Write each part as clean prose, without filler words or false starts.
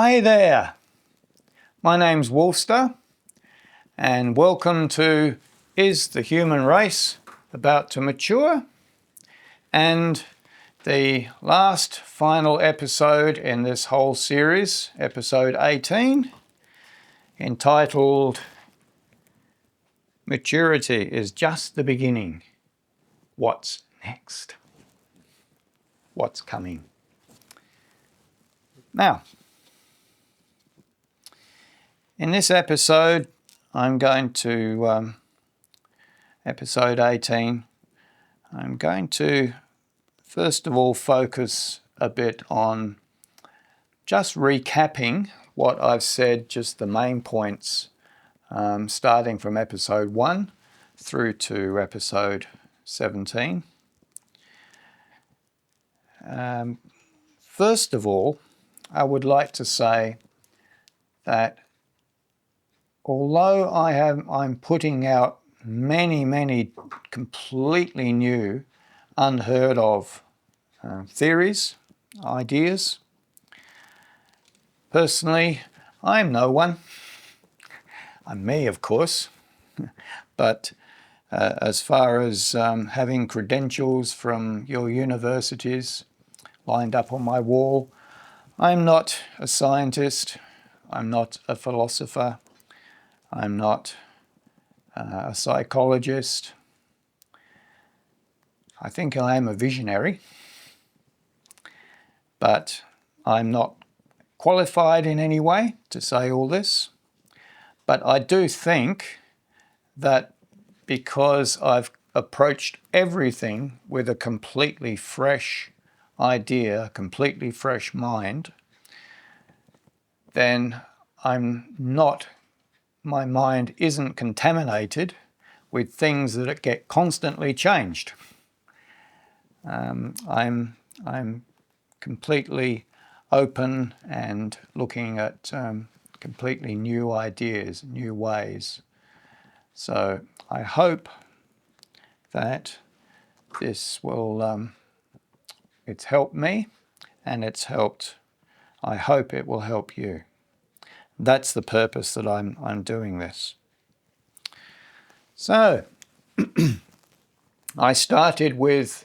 Hi there, my name's Wolfster and welcome to Is the Human Race About to Mature? And the last final episode in this whole series, episode 18, entitled Maturity is Just the Beginning. What's next? What's coming? Now, in this episode, episode 18, I'm going to first of all focus a bit on just recapping what I've said, just the main points, starting from episode 1 through to episode 17. First of all, I would like to say that although I'm putting out many completely new, unheard of theories, ideas, personally, I'm no one. I'm me, of course, but as far as having credentials from your universities lined up on my wall, I'm not a scientist, I'm not a philosopher, I'm not a psychologist. I think I am a visionary, but I'm not qualified in any way to say all this. But I do think that because I've approached everything with a completely fresh idea, a completely fresh mind, then my mind isn't contaminated with things that get constantly changed. I'm completely open and looking at completely new ideas, new ways. So I hope that this will, it's helped me and I hope it will help you. That's the purpose that I'm doing this. So, I started with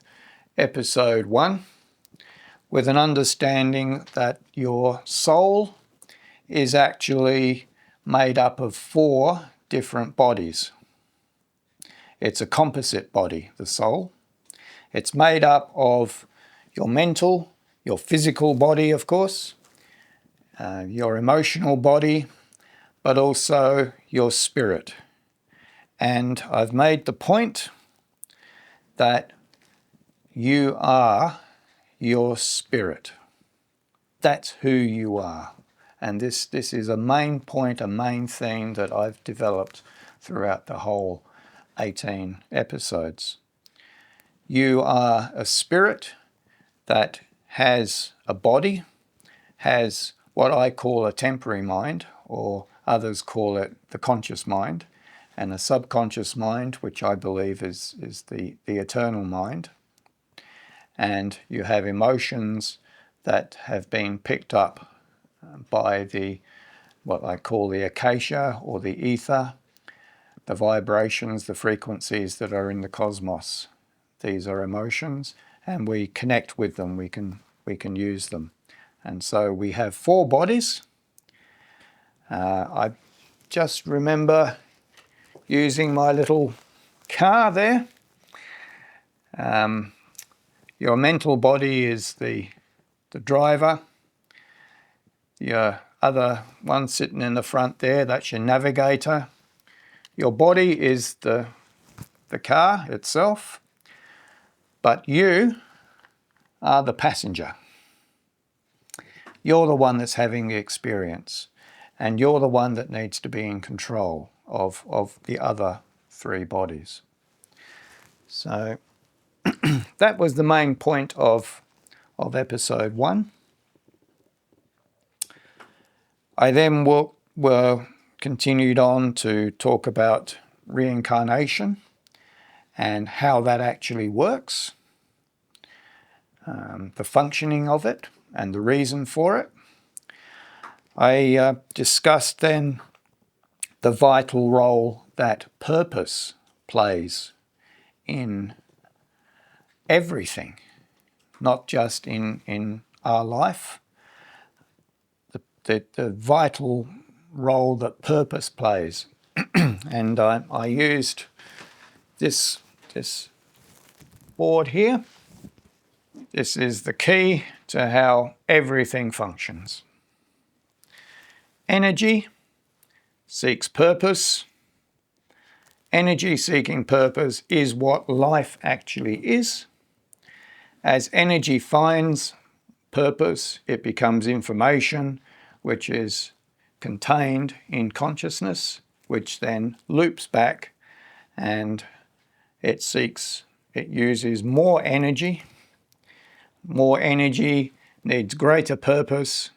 episode 1 with an understanding that your soul is actually made up of 4 different bodies. It's a composite body, the soul. It's made up of your mental, your physical body, of course, your emotional body, but also your spirit. And I've made the point that you are your spirit. That's who you are. And this is a main point, a main theme that I've developed throughout the whole 18 episodes. You are a spirit that has a body, has what I call a temporary mind, or others call it the conscious mind, and a subconscious mind, which I believe is the eternal mind. And you have emotions that have been picked up by what I call the acacia or the ether, the vibrations, the frequencies that are in the cosmos. These are emotions, and we connect with them, we can use them. And so we have 4 bodies. I just remember using my little car there. Your mental body is the driver. Your other one sitting in the front there, that's your navigator. Your body is the car itself, but you are the passenger. You're the one that's having the experience, and you're the one that needs to be in control of the other 3 bodies. So that was the main point of episode 1. I then continued on to talk about reincarnation and how that actually works, the functioning of it and the reason for it. I discussed then the vital role that purpose plays in everything, not just in our life, the vital role that purpose plays. And I used this board here. This is the key to how everything functions. Energy seeks purpose. Energy seeking purpose is what life actually is. As energy finds purpose, it becomes information, which is contained in consciousness, which then loops back and it uses more energy. More energy needs greater purpose,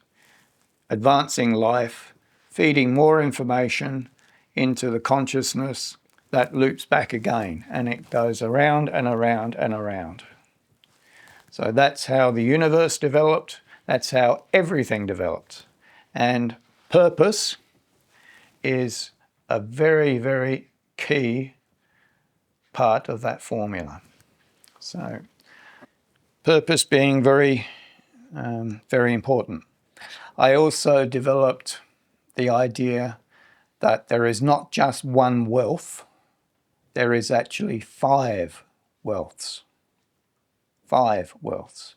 advancing life, feeding more information into the consciousness that loops back again, and it goes around and around and around. So that's how the universe developed, that's how everything developed. And purpose is a very, very key part of that formula. So purpose being very, very important. I also developed the idea that there is not just one wealth, there is actually 5 wealths. 5 wealths.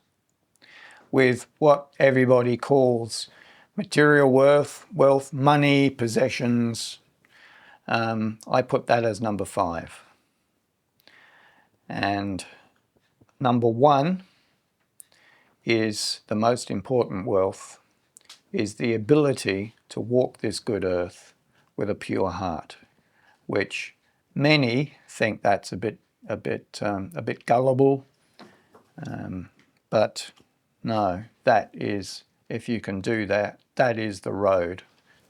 With what everybody calls material wealth, money, possessions. I put that as number 5. And number 1 is the most important wealth, is the ability to walk this good earth with a pure heart, which many think that's a bit gullible, but no, that is, if you can do that, that is the road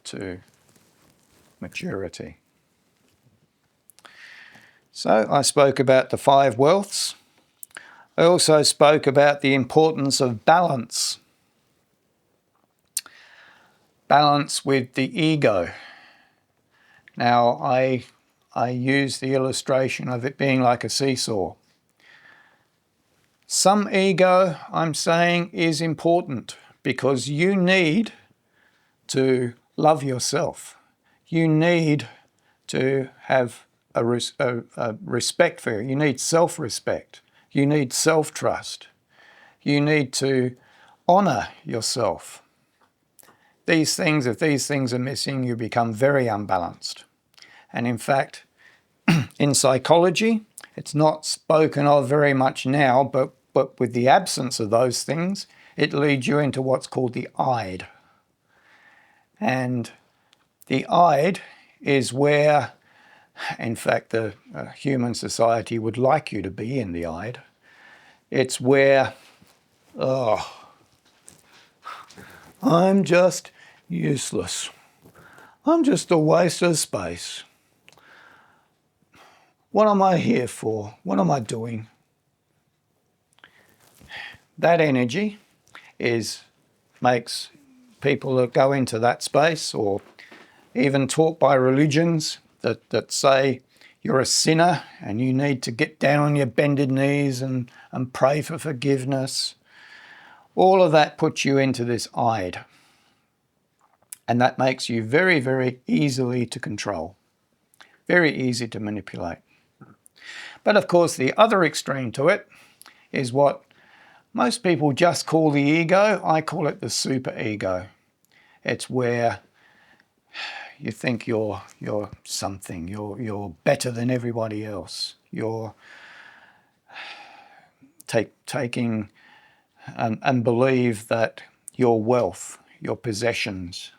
to maturity. So I spoke about the 5 wealths. I also spoke about the importance of balance. Balance with the ego. Now, I use the illustration of it being like a seesaw. Some ego, I'm saying, is important because you need to love yourself. You need to have a respect for you. You need self-respect. You need self-trust. You need to honor yourself. If these things are missing, you become very unbalanced. And in fact, in psychology, it's not spoken of very much now, but with the absence of those things, it leads you into what's called the id. And the id is where, in fact, the human society would like you to be in the id. It's where, I'm just useless. I'm just a waste of space. What am I here for? What am I doing? That energy makes people that go into that space, or even taught by religions that say you're a sinner and you need to get down on your bended knees and pray for forgiveness. All of that puts you into this id. And that makes you very, very easily to control, very easy to manipulate. But of course, the other extreme to it is what most people just call the ego. I call it the superego. It's where you think you're something, you're better than everybody else. You're taking and believe that your wealth, your possessions,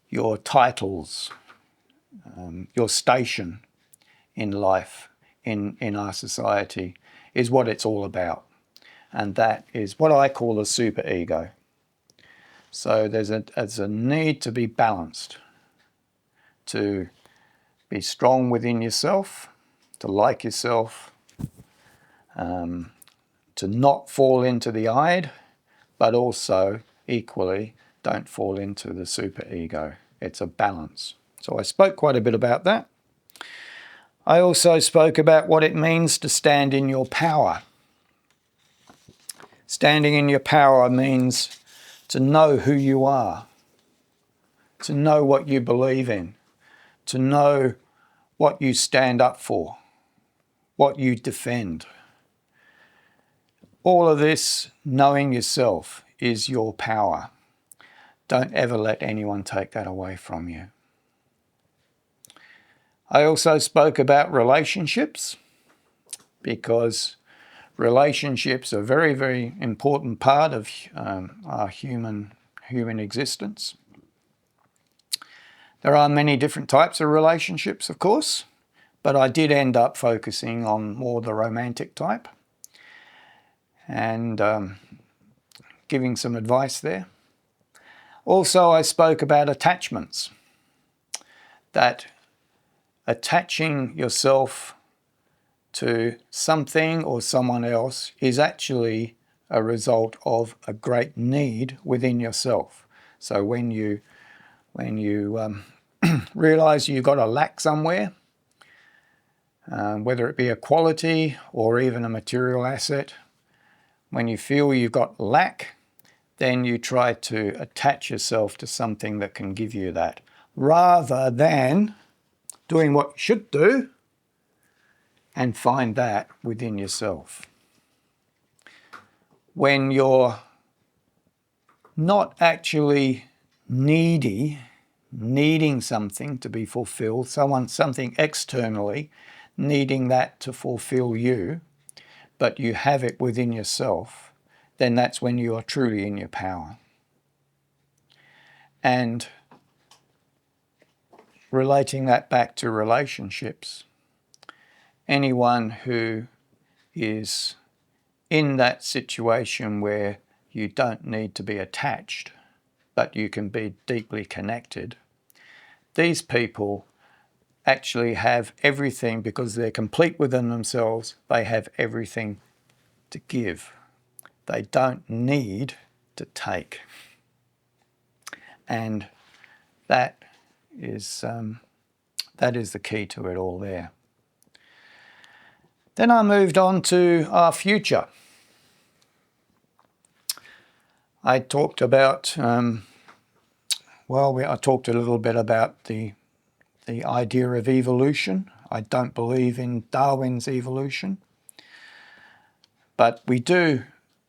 your titles, your station in life, in our society, is what it's all about. And that is what I call the superego. So there's a need to be balanced, to be strong within yourself, to like yourself, to not fall into the id, but also equally don't fall into the superego. It's a balance. So I spoke quite a bit about that. I also spoke about what it means to stand in your power. Standing in your power means to know who you are, to know what you believe in, to know what you stand up for, what you defend. All of this, knowing yourself, is your power. Don't ever let anyone take that away from you. I also spoke about relationships, because relationships are a very, very important part of our human existence. There are many different types of relationships, of course, but I did end up focusing on more the romantic type and giving some advice there. Also, I spoke about attachments, that attaching yourself to something or someone else is actually a result of a great need within yourself. So when you realize you've got a lack somewhere, whether it be a quality or even a material asset, when you feel you've got lack, then you try to attach yourself to something that can give you that, rather than doing what you should do and find that within yourself. When you're not actually needing something to be fulfilled, something externally, needing that to fulfill you, but you have it within yourself, then that's when you are truly in your power. And relating that back to relationships, anyone who is in that situation where you don't need to be attached, but you can be deeply connected, these people actually have everything, because they're complete within themselves. They have everything to give. They don't need to take. And that is the key to it all there. Then I moved on to our future. I talked about, I talked a little bit about the idea of evolution. I don't believe in Darwin's evolution, but we do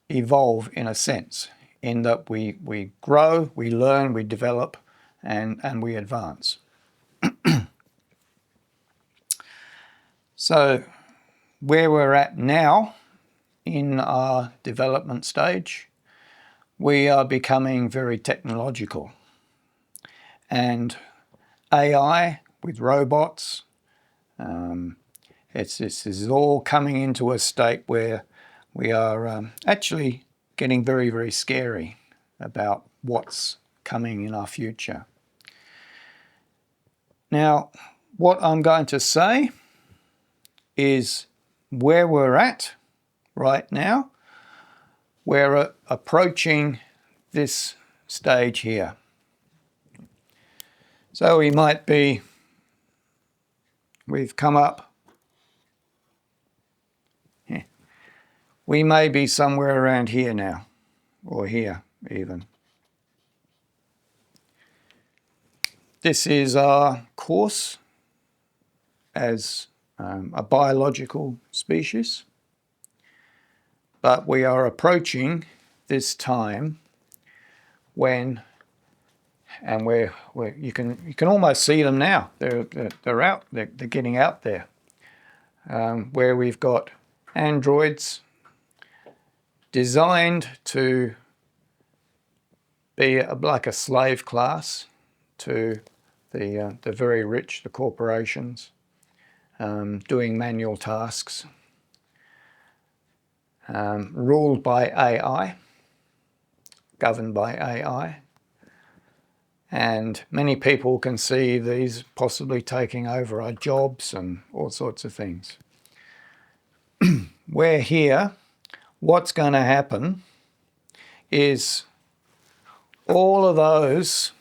evolve in a sense, in that we grow, we learn, we develop, and we advance. So where we're at now in our development stage, we are becoming very technological. And AI with robots, this is all coming into a state where we are actually getting very, very scary about what's coming in our future. Now, what I'm going to say is where we're at right now. We're approaching this stage here. So we've come up, we may be somewhere around here now, or here even. This is our course as a biological species, but we are approaching this time when, and you can almost see them now. They're out. They're getting out there. Where we've got androids designed to be like a slave class to the very rich, the corporations, doing manual tasks, ruled by AI, governed by AI. And many people can see these possibly taking over our jobs and all sorts of things. We're here. What's going to happen is all of those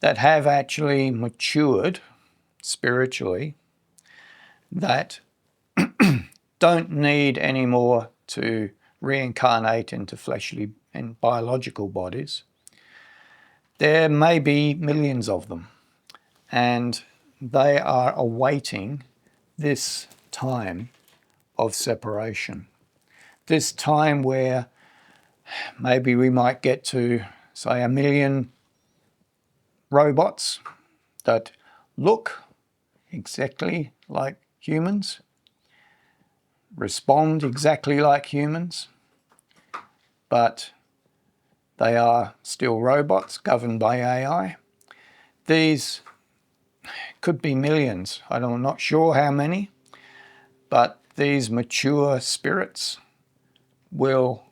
that have actually matured spiritually, that don't need any more to reincarnate into fleshly and biological bodies, there may be millions of them, and they are awaiting this time of separation. This time where maybe we might get to, say, 1 million robots that look exactly like humans, respond exactly like humans, but they are still robots governed by AI. These could be millions. I'm not sure how many, but these mature spirits will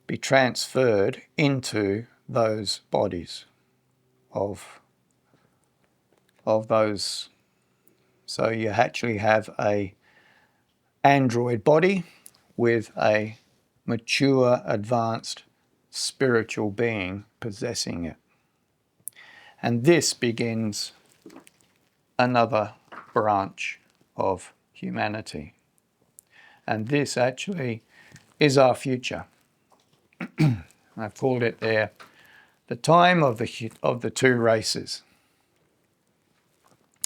be transferred into those bodies of those. So you actually have a android body with a mature, advanced spiritual being possessing it. And this begins another branch of humanity. And this actually is our future. I've called it there the time of the two races.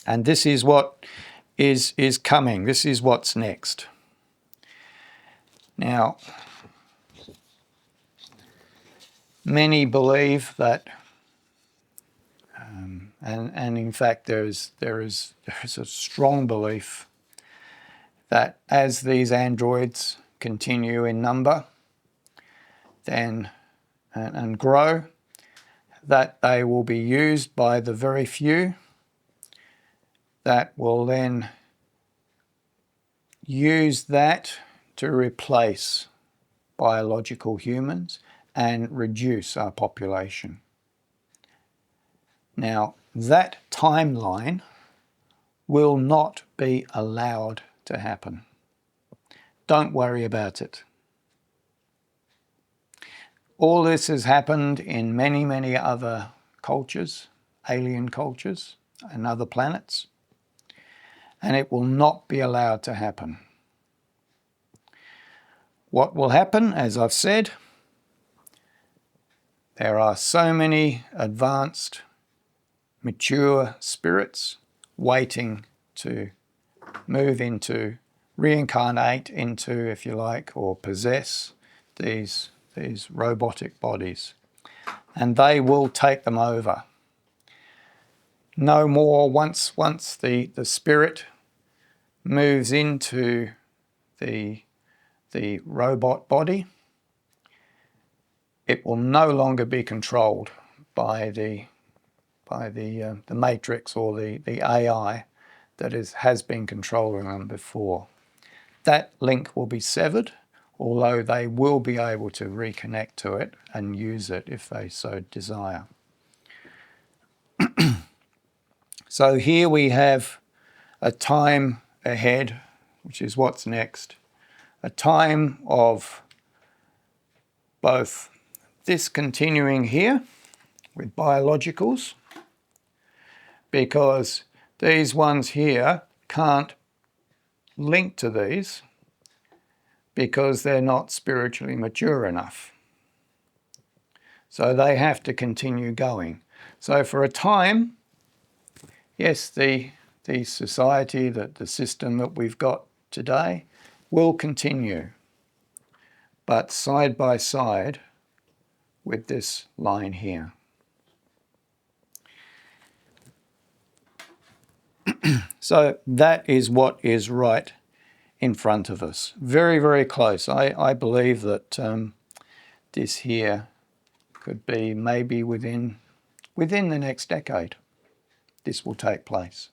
And this is what is coming. This is what's next. Now, many believe that, and in fact there is a strong belief that as these androids continue in number, then and grow, that they will be used by the very few that will then use that to replace biological humans and reduce our population. Now, that timeline will not be allowed to happen. Don't worry about it. All this has happened in many, many other cultures, alien cultures and other planets, and it will not be allowed to happen. What will happen, as I've said, there are so many advanced, mature spirits waiting to move into, reincarnate into, if you like, or possess these robotic bodies. And they will take them over. No more, once the spirit moves into the robot body, it will no longer be controlled by the matrix or the AI that has been controlling them before. That link will be severed, although they will be able to reconnect to it and use it if they so desire. So here we have a time ahead, which is what's next, a time of both this continuing here with biologicals, because these ones here can't link to these because they're not spiritually mature enough. So they have to continue going. So for a time, yes, the society, the system that we've got today will continue, but side by side with this line here. So that is what is right in front of us. Very, very close. I believe that this here could be maybe within the next decade. This will take place.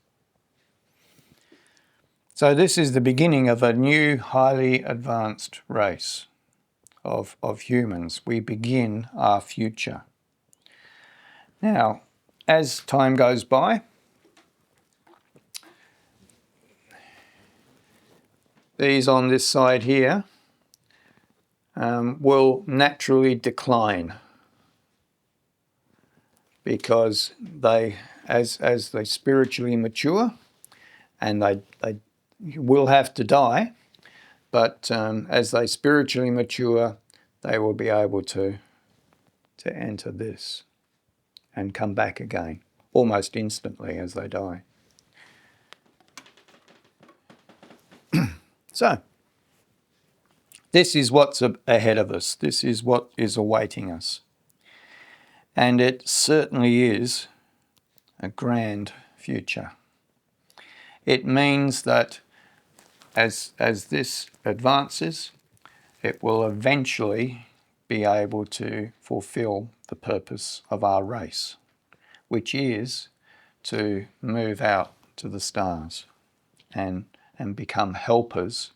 So this is the beginning of a new, highly advanced race of humans. We begin our future. Now, as time goes by, these on this side here will naturally decline. because as they spiritually mature, and they will have to die, but as they spiritually mature, they will be able to enter this and come back again almost instantly as they die. So, this is what's ahead of us. This is what is awaiting us. And it certainly is a grand future. It means that as this advances, it will eventually be able to fulfill the purpose of our race, which is to move out to the stars and become helpers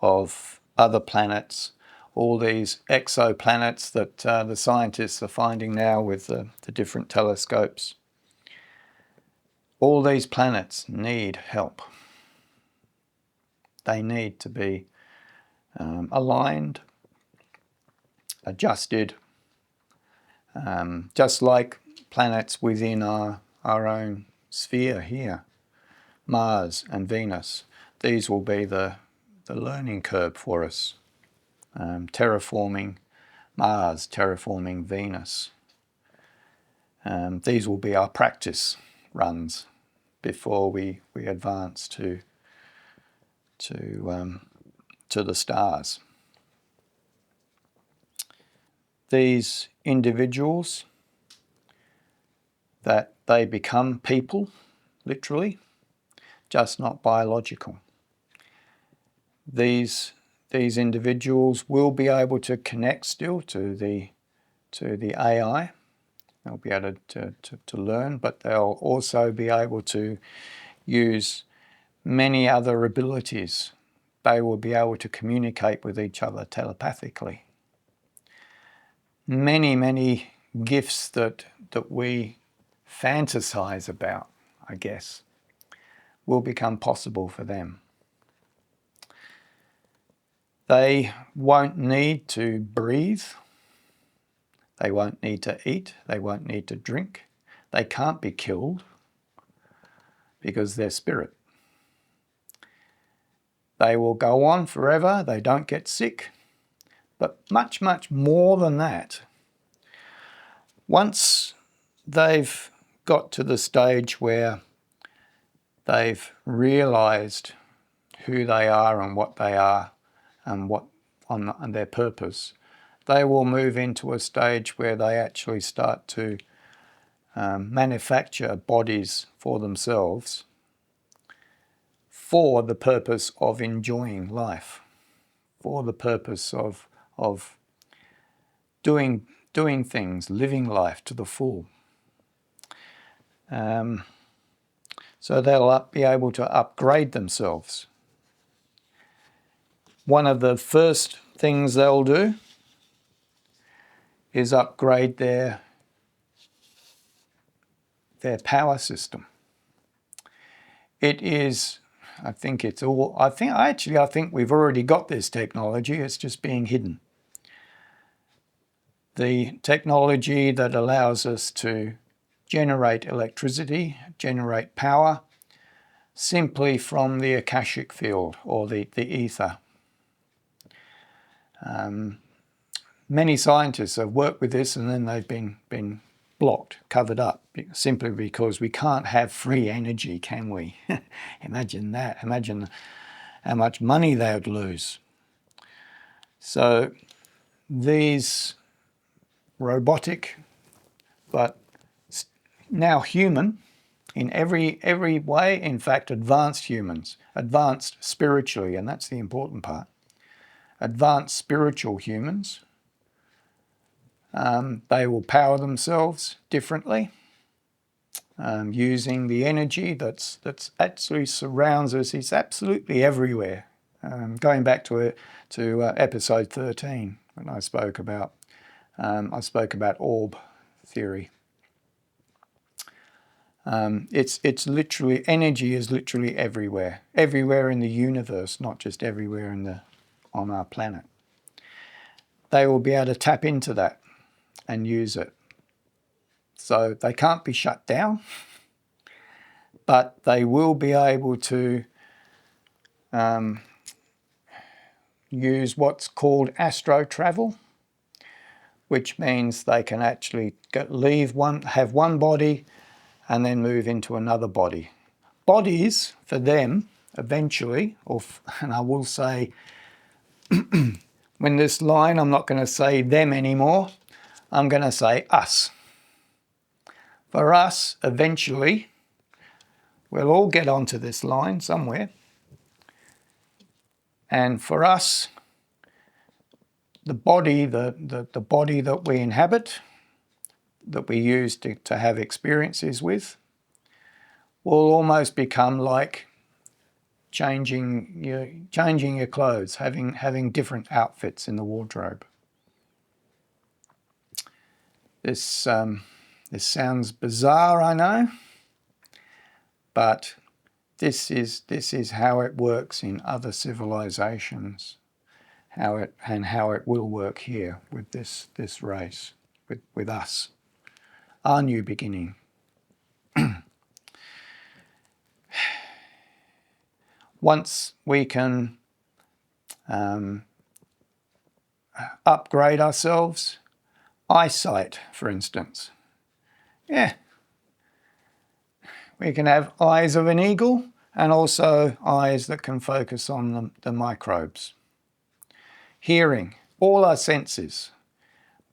of other planets, all these exoplanets that the scientists are finding now with the different telescopes. All these planets need help. They need to be aligned, adjusted, just like planets within our own sphere here, Mars and Venus. These will be the learning curve for us. Terraforming Mars, terraforming Venus. These will be our practice runs before we advance to the stars. These individuals, that they become people, literally, just not biological. These individuals will be able to connect still to the AI. They'll be able to learn, but they'll also be able to use many other abilities. They will be able to communicate with each other telepathically. Many gifts that we fantasize about, I guess, will become possible for them. They won't need to breathe. They won't need to eat. They won't need to drink. They can't be killed because they're spirit. They will go on forever. They don't get sick. But much more than that, once they've got to the stage where they've realized who they are and what they are and what on their purpose, they will move into a stage where they actually start to manufacture bodies for themselves for the purpose of enjoying life, for the purpose of doing things, living life to the full. So they'll be able to upgrade themselves. One of the first things they'll do is upgrade their power system. It is, I think we've already got this technology. It's just being hidden. The technology that allows us to generate electricity, generate power, simply from the Akashic field or the ether. Many scientists have worked with this and then they've been blocked, covered up, simply because we can't have free energy, can we? Imagine that. Imagine how much money they would lose. So these robotic, but now human, in every way, in fact, advanced humans, advanced spiritually, and that's the important part. Advanced spiritual humans, they will power themselves differently, using the energy that's actually surrounds us. It's absolutely everywhere. Going back to episode 13, when I spoke about orb theory. It's literally, energy is literally everywhere in the universe, not just everywhere on our planet. They will be able to tap into that and use it. So they can't be shut down, but they will be able to use what's called astro travel, which means they can actually have one body and then move into another body. Bodies for them eventually, and I will say when this line, I'm not going to say them anymore, I'm going to say us. For us, eventually, we'll all get onto this line somewhere. And for us, the body, the body that we inhabit, that we use to have experiences with, will almost become like changing your clothes, having different outfits in the wardrobe. This sounds bizarre, I know, but this is how it works in other civilizations, how it will work here with this race, with us, our new beginning. Once we can upgrade ourselves, eyesight, for instance. Yeah, we can have eyes of an eagle and also eyes that can focus on the microbes. Hearing, all our senses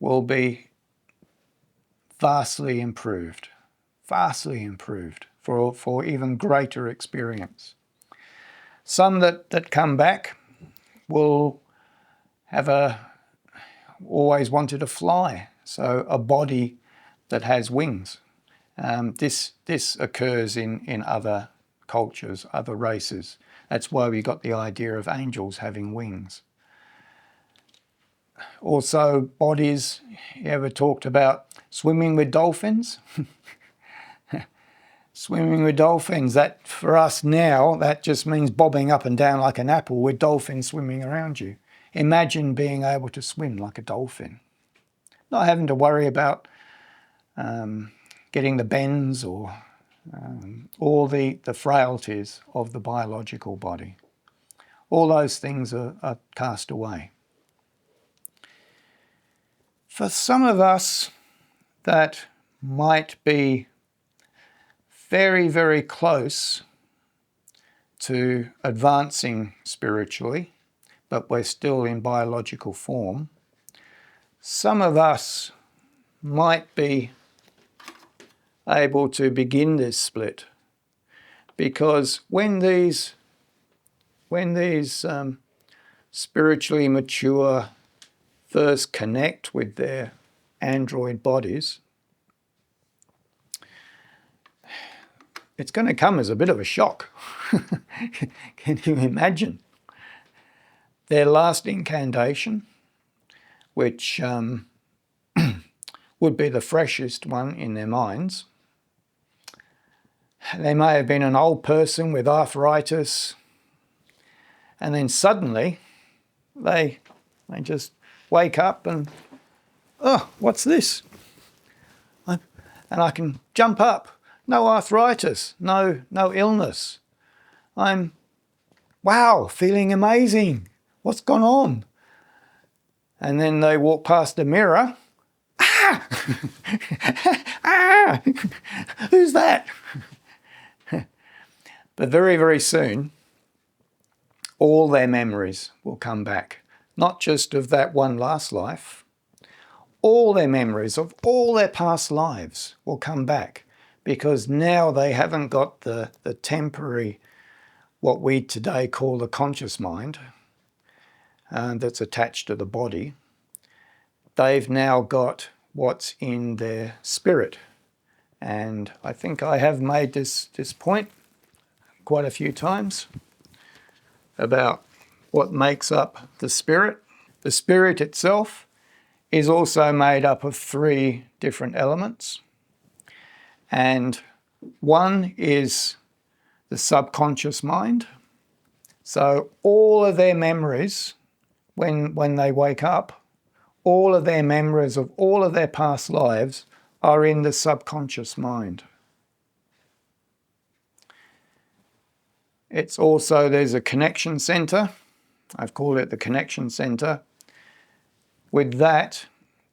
will be vastly improved for even greater experience. Some that come back will have always wanted to fly, so a body that has wings. This occurs in other cultures, other races. That's why we got the idea of angels having wings. Also, bodies, you ever talked about swimming with dolphins? Swimming with dolphins, that for us now, that just means bobbing up and down like an apple with dolphins swimming around you. Imagine being able to swim like a dolphin. Not having to worry about getting the bends or all the frailties of the biological body. All those things are cast away. For some of us, that might be very, very close to advancing spiritually, but we're still in biological form. Some of us might be able to begin this split, because when these spiritually mature first connect with their android bodies, it's going to come as a bit of a shock. Can you imagine? Their last incantation, which would be the freshest one in their minds. They may have been an old person with arthritis, and then suddenly they just wake up and, oh, what's this? And I can jump up. No arthritis, no illness. I'm, wow, feeling amazing. What's gone on? And then they walk past a mirror. Ah! Ah! Who's that? But very, very soon, all their memories will come back. Not just of that one last life. All their memories of all their past lives will come back, because now they haven't got the temporary, what we today call the conscious mind, that's attached to the body. They've now got what's in their spirit. And I think I have made this point quite a few times about what makes up the spirit. The spirit itself is also made up of 3 different elements. And one is the subconscious mind. So all of their memories, when they wake up, all of their memories of all of their past lives are in the subconscious mind. It's also, there's a connection center. I've called it the connection center. With that,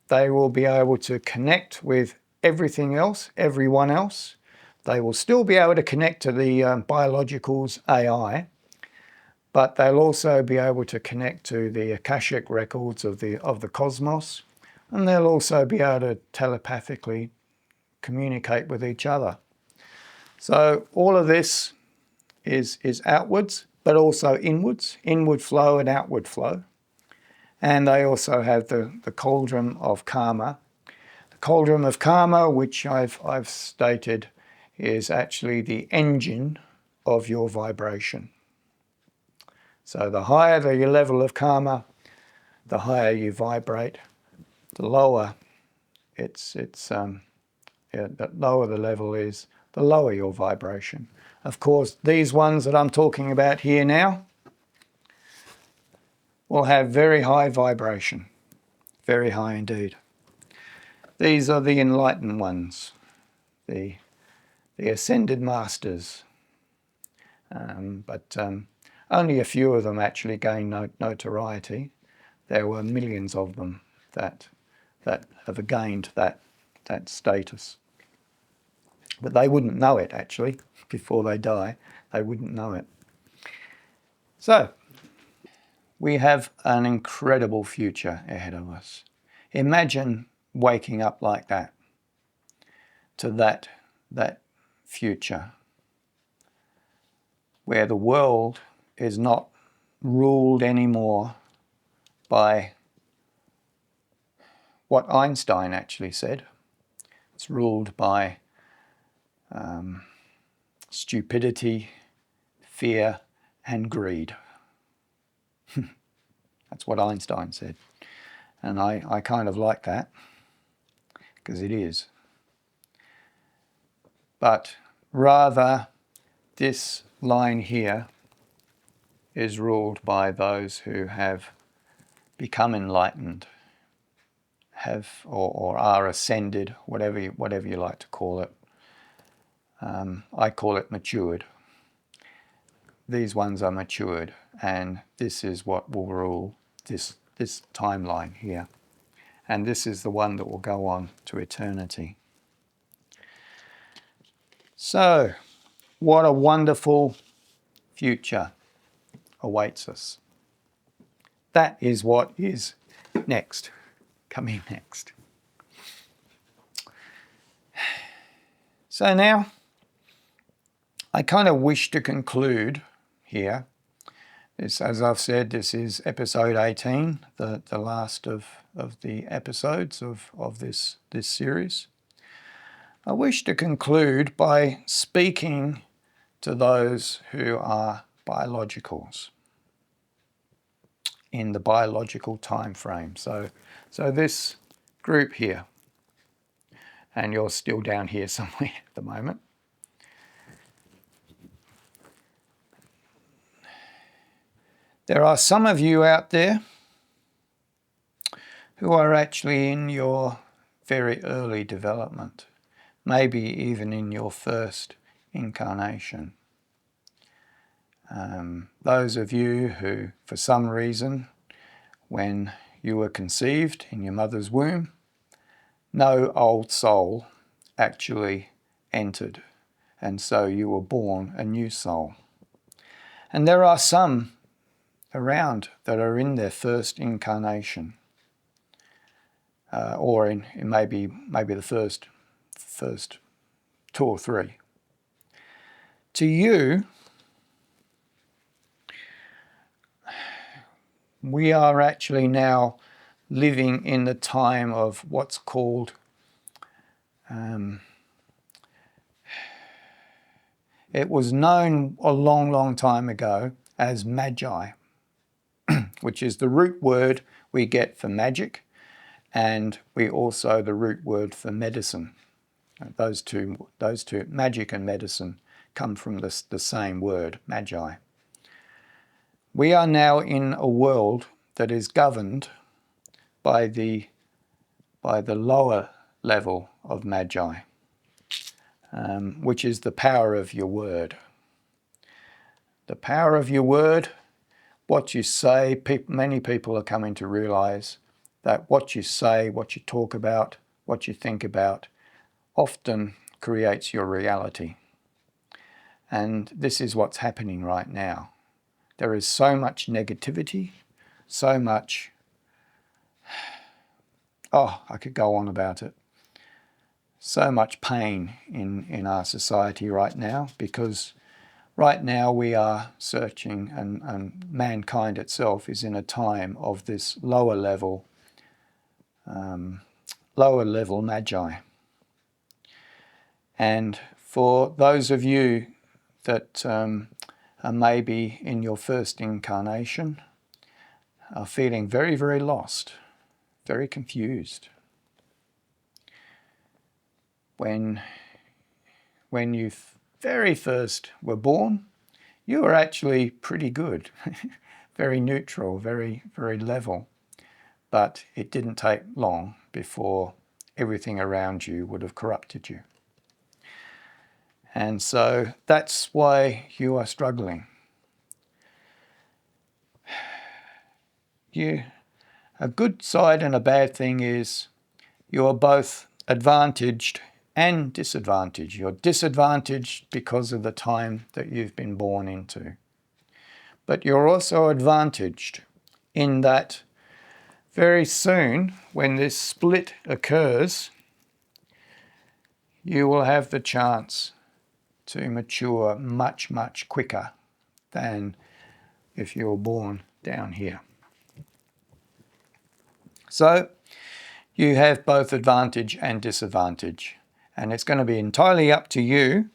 they will be able to connect with everything else, everyone else. They will still be able to connect to the biological's AI, but they'll also be able to connect to the Akashic records of the cosmos, and they'll also be able to telepathically communicate with each other. So all of this is outwards, but also inwards, inward flow and outward flow. And they also have the cauldron of karma. The cauldron of karma, which I've stated, is actually the engine of your vibration. So the higher the level of karma, the higher you vibrate. The lower the lower the level is, the lower your vibration. Of course, these ones that I'm talking about here now will have very high vibration, very high indeed. These are the enlightened ones, the ascended masters, but only a few of them actually gain notoriety. There were millions of them that have gained that status. But they wouldn't know it, actually, before they die. They wouldn't know it. So, we have an incredible future ahead of us. Imagine waking up like that, to that future, where the world is not ruled anymore by what Einstein actually said. It's ruled by stupidity, fear, and greed. That's what Einstein said. And I kind of like that, because it is. But rather, this line here is ruled by those who have become enlightened, have or are ascended, whatever you like to call it. I call it matured. These ones are matured, and this is what will rule this timeline here. And this is the one that will go on to eternity. So, what a wonderful future awaits us. That is what is next, coming next. So now, I kind of wish to conclude here. This, as I've said, this is episode 18, the last of the episodes of this series. I wish to conclude by speaking to those who are biologicals, in the biological time frame. So this group here, and you're still down here somewhere at the moment. There are some of you out there who are actually in your very early development, maybe even in your first incarnation. Those of you who, for some reason, when you were conceived in your mother's womb, no old soul actually entered, and so you were born a new soul. And there are some around that are in their first incarnation, or in maybe the first 2 or 3. To you, we are actually now living in the time of what's called it was known a long time ago as magi, which is the root word we get for magic, and we also the root word for medicine. Those two, magic and medicine, come from the same word, magi. We are now in a world that is governed by the lower level of Magi, which is the power of your word. The power of your word, what you say. Many people are coming to realize that what you say, what you talk about, what you think about, often creates your reality. And this is what's happening right now. There is so much negativity, so much, I could go on about it. So much pain in our society right now, because right now we are searching, and mankind itself is in a time of this lower level Magi. And for those of you that are maybe in your first incarnation, are feeling very, very lost, very confused. When you very first were born, you were actually pretty good, very neutral, very, very level. But it didn't take long before everything around you would have corrupted you. And so that's why you are struggling. A good side and a bad thing is you are both advantaged and disadvantaged. You're disadvantaged because of the time that you've been born into. But you're also advantaged in that very soon, when this split occurs, you will have the chance to mature much, much quicker than if you were born down here. So you have both advantage and disadvantage, and it's going to be entirely up to you.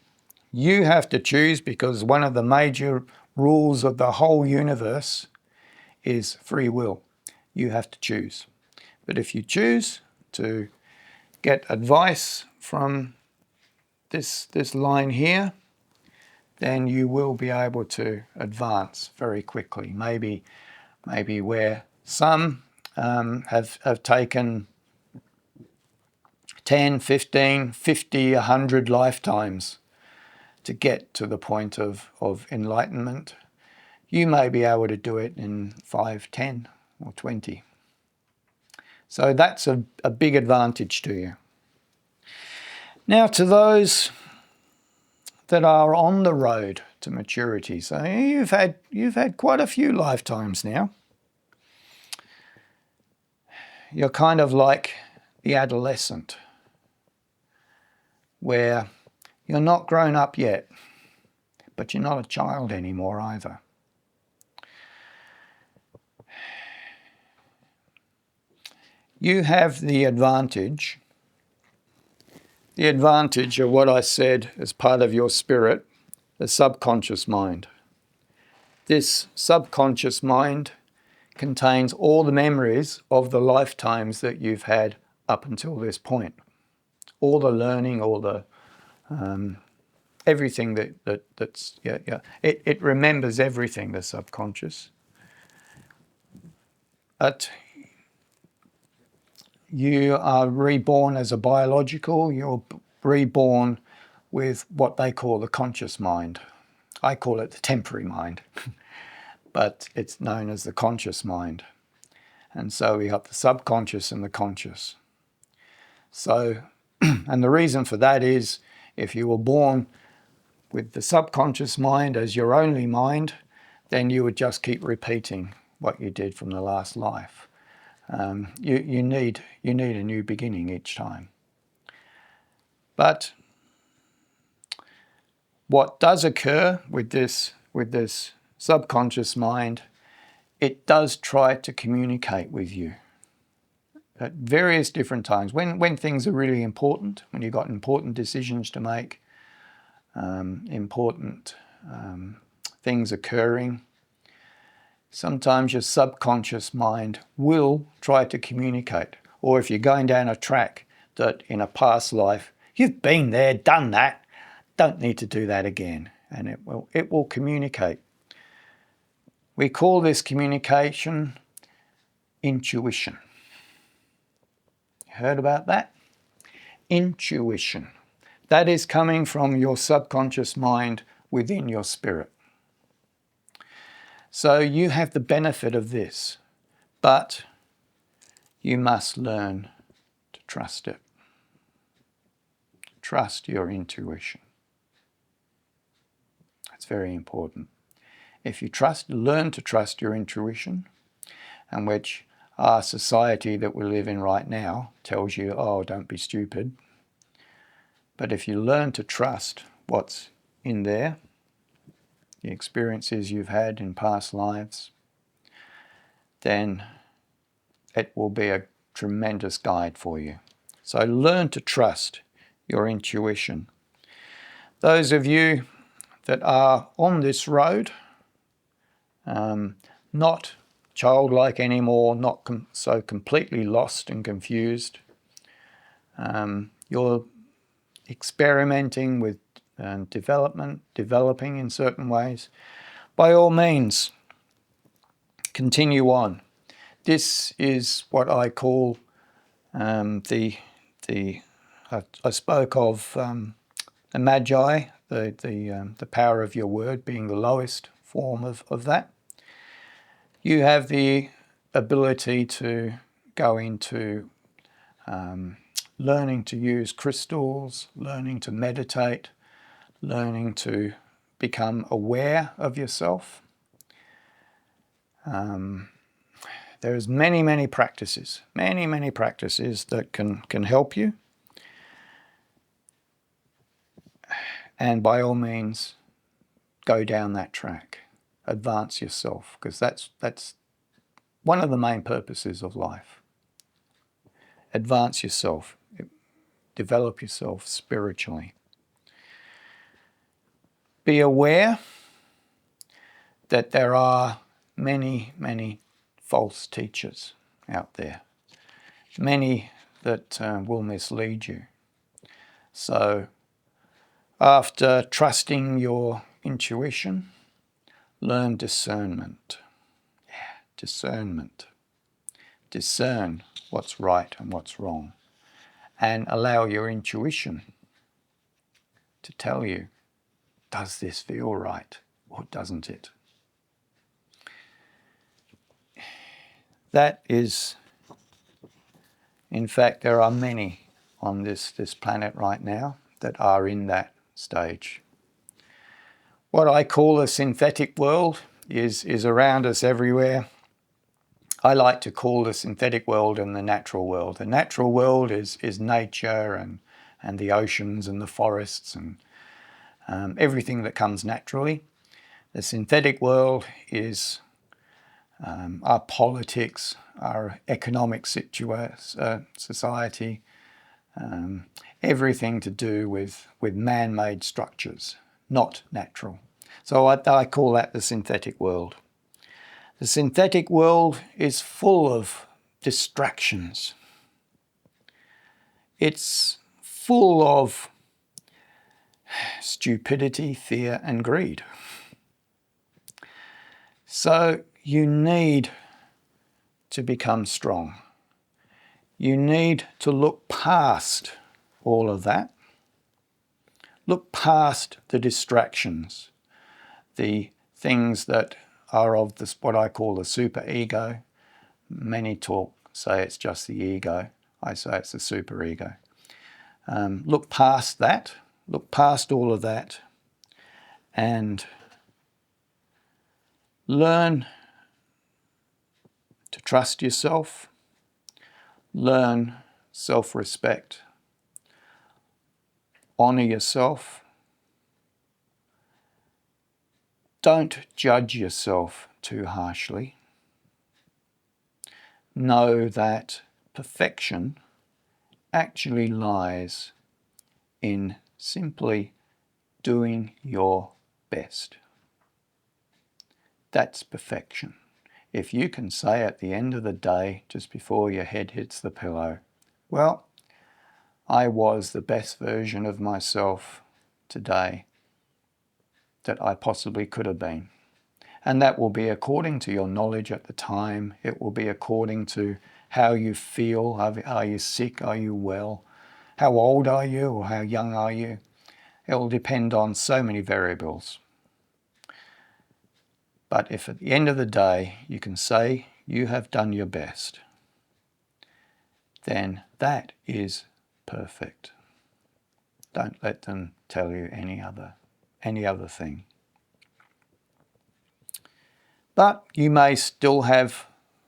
You have to choose, because one of the major rules of the whole universe is free will. You have to choose. But if you choose to get advice from this line here, then you will be able to advance very quickly. Maybe where some have taken 10, 15, 50, 100 lifetimes to get to the point of enlightenment, you may be able to do it in 5, 10 or 20. So that's a big advantage to you. Now, to those that are on the road to maturity, so you've had quite a few lifetimes now. You're kind of like the adolescent, where you're not grown up yet, but you're not a child anymore either. You have the advantage of what I said as part of your spirit, the subconscious mind. This subconscious mind contains all the memories of the lifetimes that you've had up until this point. All the learning, all the everything that's it remembers everything, the subconscious. But you are reborn as a biological. You're reborn with what they call the conscious mind. I call it the temporary mind, but it's known as the conscious mind. And so we have the subconscious and the conscious. So, and the reason for that is, if you were born with the subconscious mind as your only mind, then you would just keep repeating what you did from the last life. You need a new beginning each time. But what does occur with this subconscious mind, it does try to communicate with you at various different times. When things are really important, when you've got important decisions to make, important things occurring, sometimes your subconscious mind will try to communicate. Or if you're going down a track that in a past life, you've been there, done that, don't need to do that again. And it will communicate. We call this communication intuition. You heard about that? intuition. That is coming from your subconscious mind within your spirit. So you have the benefit of this, but you must learn to trust it. Trust your intuition. That's very important. If you learn to trust your intuition, and which our society that we live in right now tells you, oh, don't be stupid. But if you learn to trust what's in there, the experiences you've had in past lives, then it will be a tremendous guide for you. So learn to trust your intuition. Those of you that are on this road, not childlike anymore, not so completely lost and confused, you're experimenting with developing in certain ways, by all means, continue on. This is what I call I spoke of the magi, the power of your word being the lowest form of that. You have the ability to go into learning to use crystals, learning to meditate, learning to become aware of yourself. There's many practices that can help you. And by all means, go down that track. Advance yourself, because that's one of the main purposes of life. Advance yourself. Develop yourself spiritually. Be aware that there are many false teachers out there. Many that will mislead you. So after trusting your intuition, learn discernment. Discernment. Discern what's right and what's wrong. And allow your intuition to tell you, does this feel right or doesn't it? That is, in fact, there are many on this planet right now that are in that stage. What I call the synthetic world is around us everywhere. I like to call the synthetic world and the natural world. The natural world is nature and the oceans and the forests and everything that comes naturally. The synthetic world is our politics, our economic society, everything to do with man-made structures, not natural. So I call that the synthetic world. The synthetic world is full of distractions. It's full of stupidity, fear, and greed. So you need to become strong. You need to look past all of that. Look past the distractions, the things that are of this, what I call the super ego. Many say it's just the ego. I say it's the super ego. Look past that. Look past all of that and learn to trust yourself. Learn self-respect. Honor yourself. Don't judge yourself too harshly. Know that perfection actually lies in simply doing your best. That's perfection. If you can say at the end of the day, just before your head hits the pillow, well, I was the best version of myself today that I possibly could have been. And that will be according to your knowledge at the time. It will be according to how you feel. Are you sick? Are you well? How old are you or how young are you? It will depend on so many variables. But if at the end of the day you can say you have done your best, then that is perfect. Don't let them tell you any other thing. But you may still have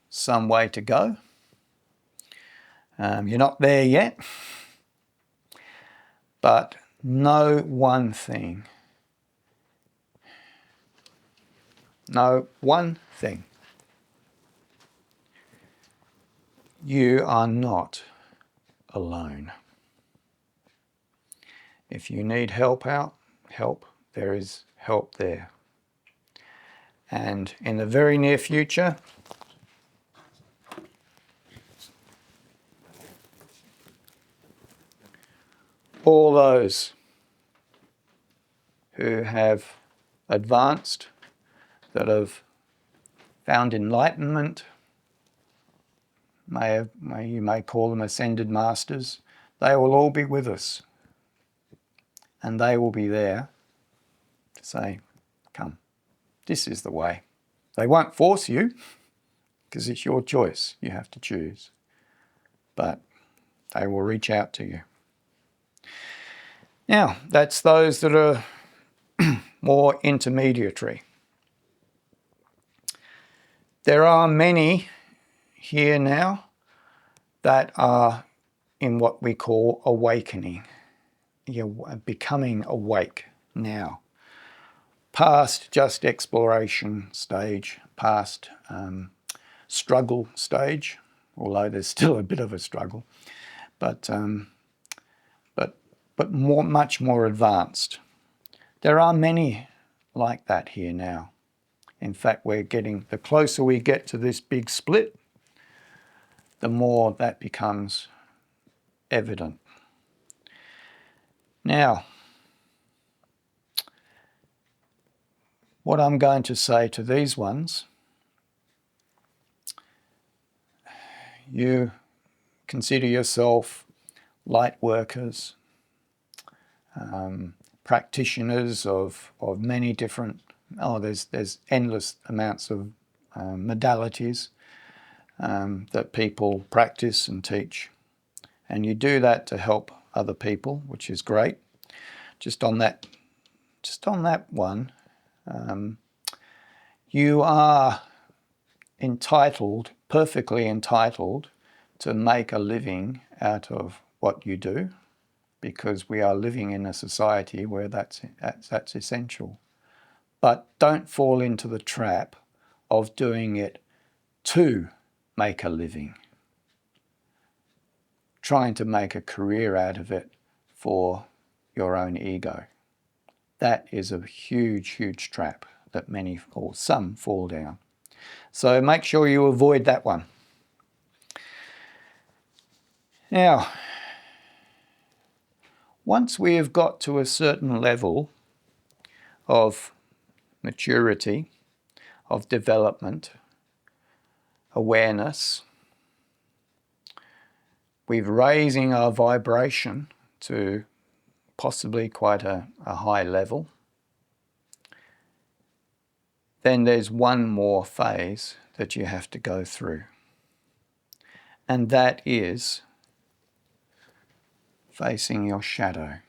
some way to go. You're not there yet. But know one thing. Know one thing. You are not alone. If you need help, there is help there. And in the very near future, all those who have advanced, that have found enlightenment, you may call them ascended masters, they will all be with us. And they will be there to say, come, this is the way. They won't force you, because it's your choice. You have to choose. But they will reach out to you. Now, that's those that are more intermediary. There are many here now that are in what we call awakening. You're becoming awake now. Past just exploration stage, past struggle stage, although there's still a bit of a struggle, but much more advanced. There are many like that here now. In fact, the closer we get to this big split, the more that becomes evident. Now, what I'm going to say to these ones, you consider yourself light workers, practitioners of many different, there's endless amounts of modalities that people practice and teach. And you do that to help other people, which is great. Just on that one, you are perfectly entitled to make a living out of what you do, because we are living in a society where that's essential. But don't fall into the trap of doing it to make a living, trying to make a career out of it for your own ego. That is a huge, huge trap that many or some fall down. So make sure you avoid that one. Now, once we have got to a certain level of maturity, of development, awareness, we're raising our vibration to possibly quite a high level. Then there's one more phase that you have to go through. And that is facing your shadow.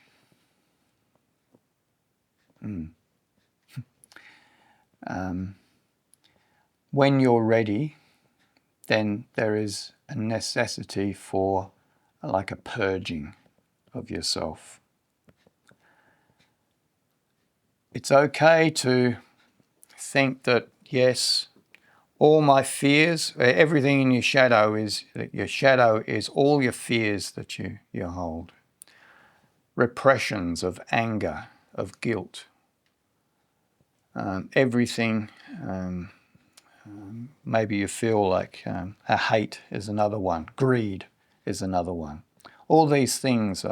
When you're ready, then there is a necessity for like a purging of yourself. It's okay to think that, yes, all my fears, everything in your shadow is all your fears that you hold. Repressions of anger, of guilt. Everything, maybe you feel like a hate is another one. Greed is another one. All these things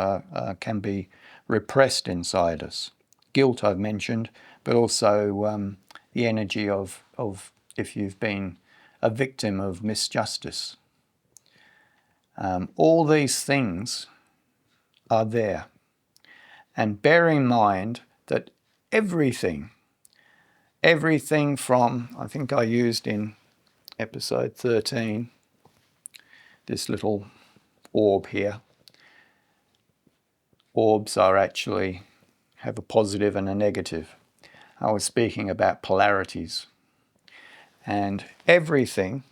can be repressed inside us. Guilt I've mentioned, but also the energy of if you've been a victim of misjustice. All these things are there. And bear in mind that everything from, I think I used in episode 13, this little orb here. Orbs are actually have a positive and a negative. I was speaking about polarities. And everything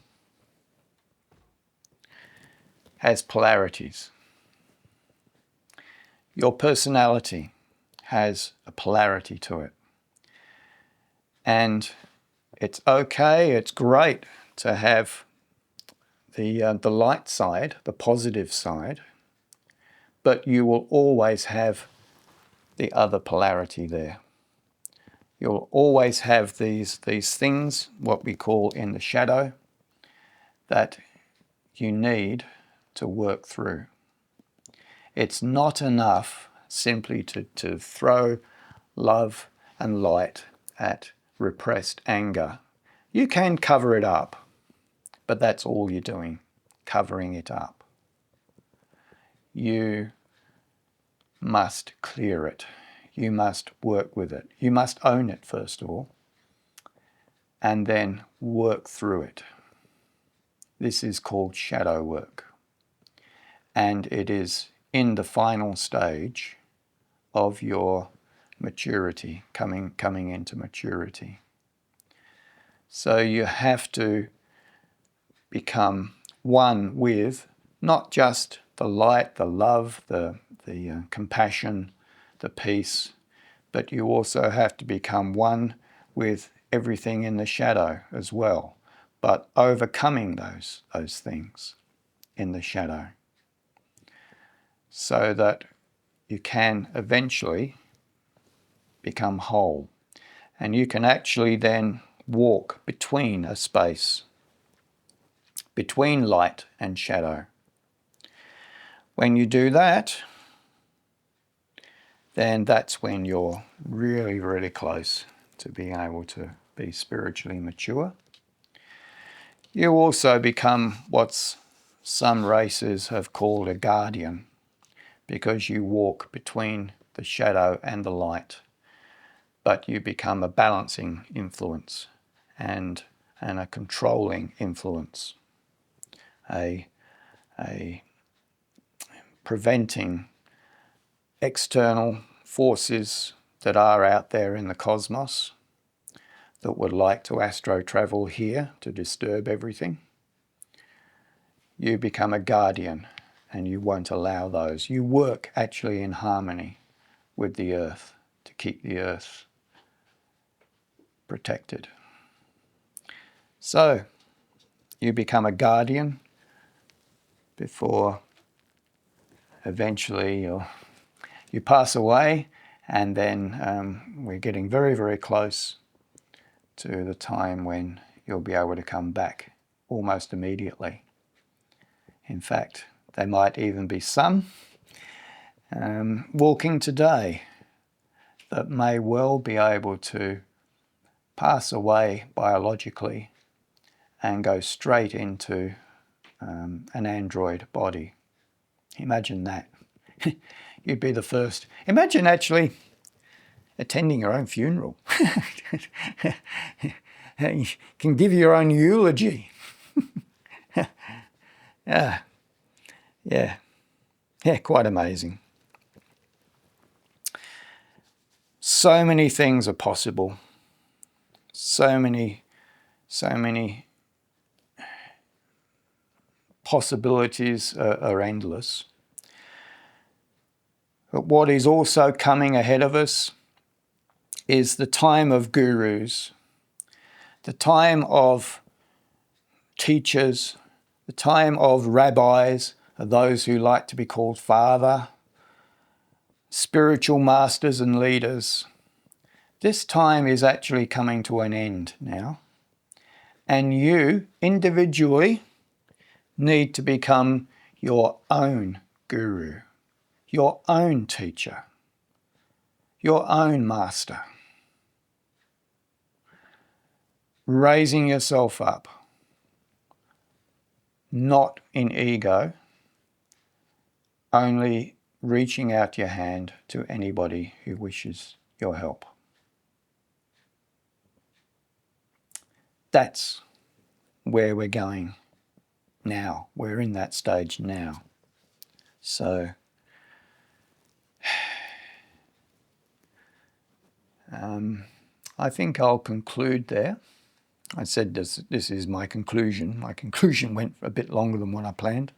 has polarities. Your personality has a polarity to it. And it's okay, it's great to have the light side, the positive side, but you will always have the other polarity there. You'll always have these things, what we call in the shadow, that you need to work through. It's not enough simply to throw love and light at repressed anger. You can cover it up, but that's all you're doing, covering it up. You must clear it. You must work with it. You must own it, first of all, and then work through it. This is called shadow work. And it is in the final stage of your maturity, coming into maturity. So you have to become one with not just the light, the love, the compassion, the peace, but you also have to become one with everything in the shadow as well, but overcoming those things in the shadow, so that you can eventually become whole. And you can actually then walk between a space, between light and shadow. When you do that, then that's when you're really, really close to being able to be spiritually mature. You also become what some races have called a guardian, because you walk between the shadow and the light, but you become a balancing influence and a controlling influence, a preventing external forces that are out there in the cosmos that would like to astro travel here to disturb everything. You become a guardian and you won't allow those. You work actually in harmony with the earth to keep the earth protected. So you become a guardian before eventually you pass away, and then we're getting very, very close to the time when you'll be able to come back almost immediately. In fact, there might even be some walking today that may well be able to pass away biologically and go straight into an android body. Imagine that. You'd be the first. Imagine actually attending your own funeral. You can give your own eulogy. Yeah, quite amazing. So many things are possible. So many possibilities are endless. But what is also coming ahead of us is the time of gurus, the time of teachers, the time of rabbis, those who like to be called father, spiritual masters and leaders. This time is actually coming to an end now. And you individually need to become your own guru, your own teacher, your own master. Raising yourself up, not in ego, only reaching out your hand to anybody who wishes your help. That's where we're going now. We're in that stage now. So I think I'll conclude there. I said this is my conclusion. My conclusion went a bit longer than what I planned.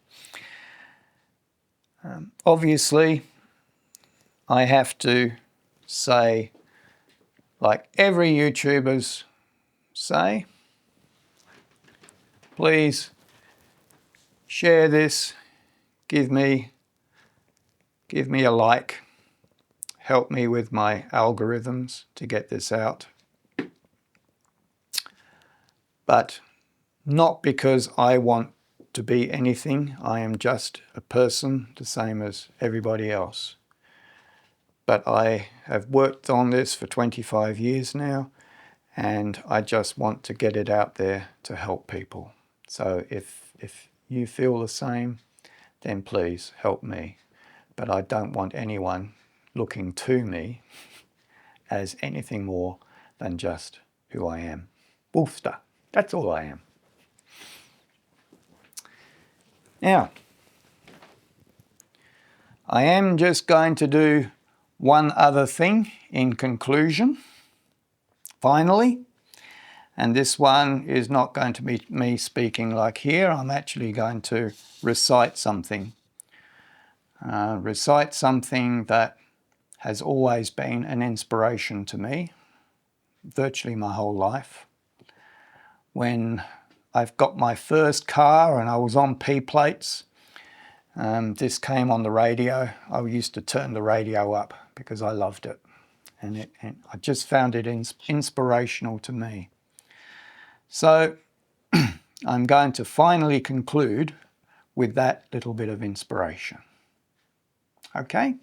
Obviously, I have to say, like every YouTuber's say, please share this, give me a like, help me with my algorithms to get this out. But not because I want to be anything. I am just a person, the same as everybody else. But I have worked on this for 25 years now, and I just want to get it out there to help people. So if you feel the same, then please help me. But I don't want anyone looking to me as anything more than just who I am. Wolfster. That's all I am. Now, I am just going to do one other thing in conclusion, finally, and this one is not going to be me speaking like here. I'm actually going to recite something. Recite something that has always been an inspiration to me, virtually my whole life. When I've got my first car and I was on P-plates, this came on the radio. I used to turn the radio up because I loved it. And I just found it inspirational to me. So I'm going to finally conclude with that little bit of inspiration. Okay?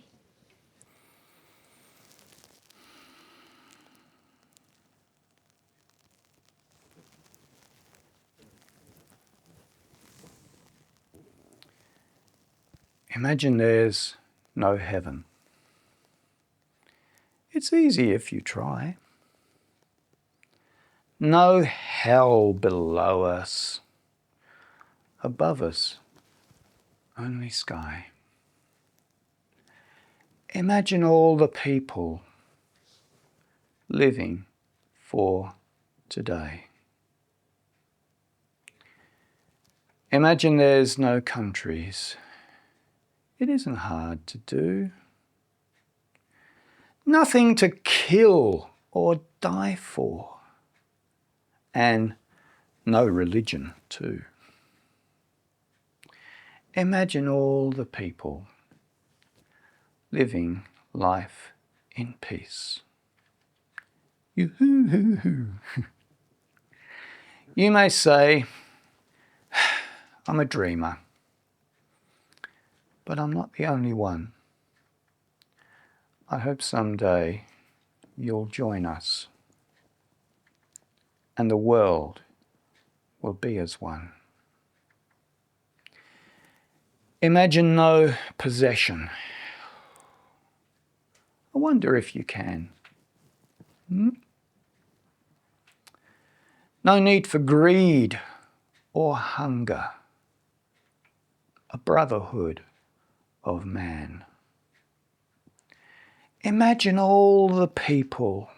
Imagine there's no heaven. It's easy if you try. No hell below us. Above us, only sky. Imagine all the people living for today. Imagine there's no countries. It isn't hard to do. Nothing to kill or die for. And no religion too. Imagine all the people living life in peace. You may say, I'm a dreamer, but I'm not the only one. I hope someday you'll join us and the world will be as one. Imagine no possession. I wonder if you can. No need for greed or hunger. A brotherhood of man. Imagine all the people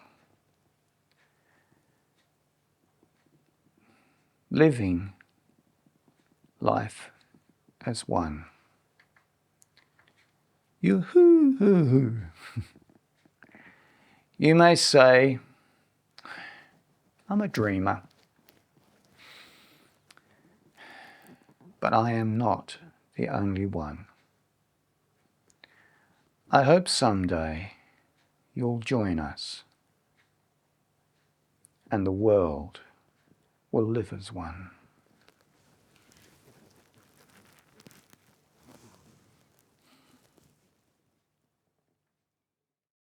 living life as one. You may say, I'm a dreamer, but I am not the only one. I hope someday you'll join us and the world will live as one.